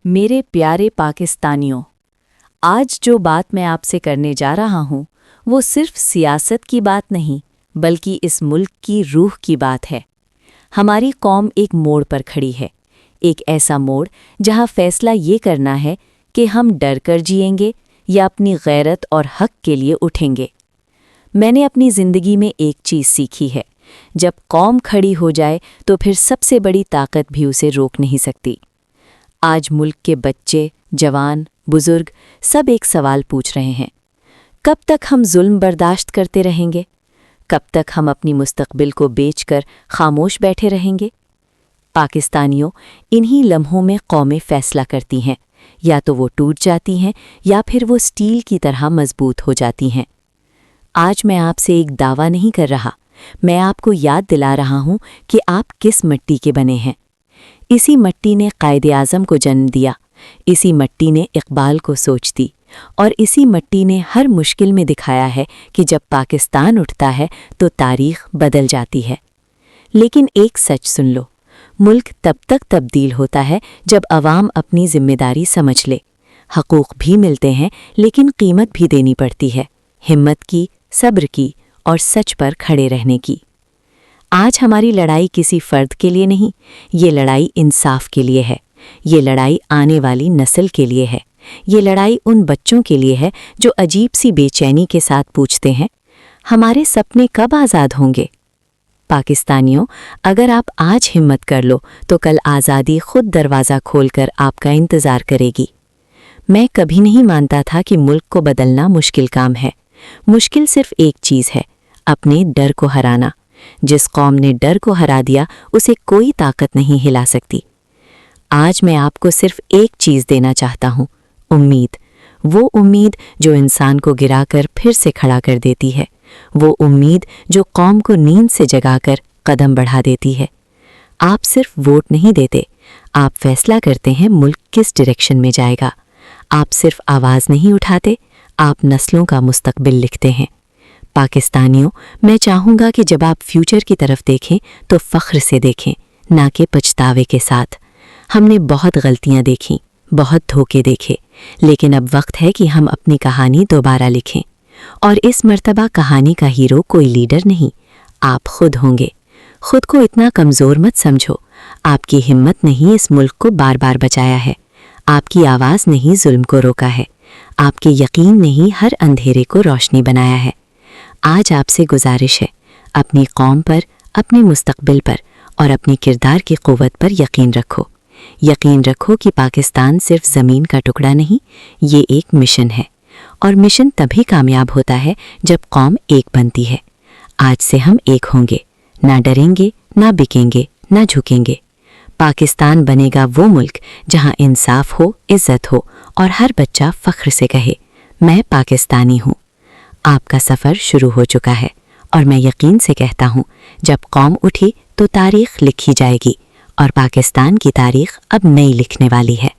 मेरे प्यारे पाकिस्तानियों, आज जो बात मैं आपसे करने जा रहा हूँ वो सिर्फ सियासत की बात नहीं बल्कि इस मुल्क की रूह की बात है। हमारी कौम एक मोड़ पर खड़ी है, एक ऐसा मोड़ जहाँ फैसला ये करना है कि हम डर कर जिएंगे या अपनी गैरत और हक के लिए उठेंगे। मैंने अपनी ज़िंदगी में एक चीज़ सीखी है, जब कौम खड़ी हो जाए तो फिर सबसे बड़ी ताकत भी उसे रोक नहीं सकती। आज मुल्क के बच्चे, जवान, बुजुर्ग सब एक सवाल पूछ रहे हैं, कब तक हम जुल्म बर्दाश्त करते रहेंगे? कब तक हम अपनी मुस्तकबिल को बेचकर खामोश बैठे रहेंगे? पाकिस्तानियों, इन्हीं लम्हों में कौमें फैसला करती हैं, या तो वो टूट जाती हैं या फिर वो स्टील की तरह मजबूत हो जाती हैं। आज मैं आपसे एक दावा नहीं कर रहा, मैं आपको याद दिला रहा हूँ कि आप किस मिट्टी के बने हैं। इसी मिट्टी ने कायद-ए-आज़म को जन्म दिया, इसी मिट्टी ने इकबाल को सोच दी, और इसी मिट्टी ने हर मुश्किल में दिखाया है कि जब पाकिस्तान उठता है तो तारीख बदल जाती है। लेकिन एक सच सुन लो, मुल्क तब तक तब्दील होता है जब अवाम अपनी जिम्मेदारी समझ ले। हकूक़ भी मिलते हैं लेकिन कीमत भी देनी पड़ती है, हिम्मत की, सब्र की और सच पर खड़े रहने की। आज हमारी लड़ाई किसी फ़र्द के लिए नहीं, ये लड़ाई इंसाफ के लिए है, ये लड़ाई आने वाली नस्ल के लिए है, ये लड़ाई उन बच्चों के लिए है जो अजीब सी बेचैनी के साथ पूछते हैं, हमारे सपने कब आज़ाद होंगे? पाकिस्तानियों, अगर आप आज हिम्मत कर लो तो कल आज़ादी खुद दरवाज़ा खोलकर आपका इंतज़ार करेगी। मैं कभी नहीं मानता था कि मुल्क को बदलना मुश्किल काम है। मुश्किल सिर्फ एक चीज़ है, अपने डर को हराना। जिस कौम ने डर को हरा दिया उसे कोई ताकत नहीं हिला सकती। आज मैं आपको सिर्फ एक चीज़ देना चाहता हूँ, उम्मीद। वो उम्मीद जो इंसान को गिराकर फिर से खड़ा कर देती है, वो उम्मीद जो कौम को नींद से जगाकर कदम बढ़ा देती है। आप सिर्फ वोट नहीं देते, आप फैसला करते हैं मुल्क किस डायरेक्शन में जाएगा। आप सिर्फ आवाज़ नहीं उठाते, आप नस्लों का मुस्तकबिल लिखते हैं। पाकिस्तानियों, मैं चाहूँगा कि जब आप फ्यूचर की तरफ देखें तो फ़ख्र से देखें, ना कि पछतावे के साथ। हमने बहुत गलतियाँ देखीं, बहुत धोखे देखे, लेकिन अब वक्त है कि हम अपनी कहानी दोबारा लिखें। और इस मर्तबा कहानी का हीरो कोई लीडर नहीं, आप खुद होंगे। खुद को इतना कमज़ोर मत समझो, आपकी हिम्मत नहीं इस मुल्क को बार बार बचाया है, आपकी आवाज़ नहीं जुल्म को रोका है, आपके यकीन नहीं हर अंधेरे को रोशनी बनाया है। आज आपसे गुजारिश है, अपनी कौम पर, अपने मुस्तकबिल पर और अपने किरदार की क़ुव्वत पर यकीन रखो। यकीन रखो कि पाकिस्तान सिर्फ ज़मीन का टुकड़ा नहीं, ये एक मिशन है, और मिशन तभी कामयाब होता है जब कौम एक बनती है। आज से हम एक होंगे, ना डरेंगे, ना बिकेंगे, ना झुकेंगे। पाकिस्तान बनेगा वो मुल्क जहाँ इंसाफ हो, इज़्ज़त हो और हर बच्चा फ़ख्र से कहे, मैं पाकिस्तानी हूँ। आपका सफ़र शुरू हो चुका है और मैं यकीन से कहता हूँ, जब कौम उठी तो तारीख़ लिखी जाएगी और पाकिस्तान की तारीख़ अब नई लिखने वाली है।